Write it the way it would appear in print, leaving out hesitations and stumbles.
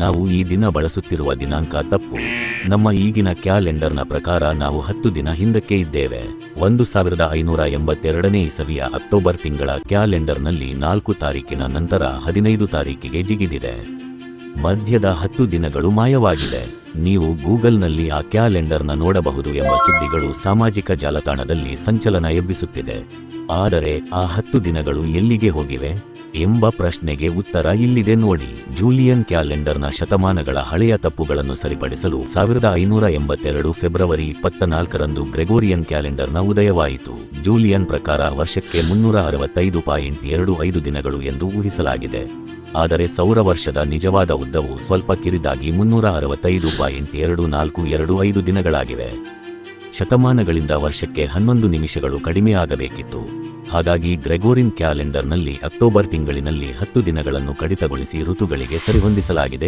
ನಾವು ಈ ದಿನ ಬಳಸುತ್ತಿರುವ ದಿನಾಂಕ ತಪ್ಪು. ನಮ್ಮ ಈಗಿನ ಕ್ಯಾಲೆಂಡರ್ನ ಪ್ರಕಾರ ನಾವು 10 ದಿನ ಹಿಂದಕ್ಕೆ ಇದ್ದೇವೆ. 1582ನೇ ಇಸವಿಯ ಅಕ್ಟೋಬರ್ ತಿಂಗಳ ಕ್ಯಾಲೆಂಡರ್ನಲ್ಲಿ 4 ತಾರೀಕಿನ ನಂತರ 15 ತಾರೀಕಿಗೆ ಜಿಗಿದಿದೆ. ಮಧ್ಯದ 10 ದಿನಗಳು ಮಾಯವಾಗಿದೆ. ನೀವು ಗೂಗಲ್ನಲ್ಲಿ ಆ ಕ್ಯಾಲೆಂಡರ್ನ ನೋಡಬಹುದು ಎಂಬ ಸುದ್ದಿಗಳು ಸಾಮಾಜಿಕ ಜಾಲತಾಣದಲ್ಲಿ ಸಂಚಲನ ಎಬ್ಬಿಸುತ್ತಿದೆ. ಆದರೆ ಆ 10 ದಿನಗಳು ಎಲ್ಲಿಗೆ ಹೋಗಿವೆ ಎಂಬ ಪ್ರಶ್ನೆಗೆ ಉತ್ತರ ಇಲ್ಲಿದೆ ನೋಡಿ. ಜೂಲಿಯನ್ ಕ್ಯಾಲೆಂಡರ್ನ ಶತಮಾನಗಳ ಹಳೆಯ ತಪ್ಪುಗಳನ್ನು ಸರಿಪಡಿಸಲು 1582 ಫೆಬ್ರವರಿ 24ರಂದು ಗ್ರೆಗೋರಿಯನ್ ಕ್ಯಾಲೆಂಡರ್ನ ಉದಯವಾಯಿತು. ಜೂಲಿಯನ್ ಪ್ರಕಾರ ವರ್ಷಕ್ಕೆ 365.25 ದಿನಗಳು ಎಂದು ಊಹಿಸಲಾಗಿದೆ. ಆದರೆ ಸೌರ ವರ್ಷದ ನಿಜವಾದ ಉದ್ದವು ಸ್ವಲ್ಪ ಕಿರಿದಾಗಿ 365.2425 ದಿನಗಳಾಗಿವೆ. ಶತಮಾನಗಳಿಂದ ವರ್ಷಕ್ಕೆ 11 ನಿಮಿಷಗಳು ಕಡಿಮೆಯಾಗಬೇಕಿತ್ತು. ಹಾಗಾಗಿ ಗ್ರೆಗೋರಿಯನ್ ಕ್ಯಾಲೆಂಡರ್ನಲ್ಲಿ ಅಕ್ಟೋಬರ್ ತಿಂಗಳಿನಲ್ಲಿ 10 ದಿನಗಳನ್ನು ಕಡಿತಗೊಳಿಸಿ ಋತುಗಳಿಗೆ ಸರಿಹೊಂದಿಸಲಾಗಿದೆ.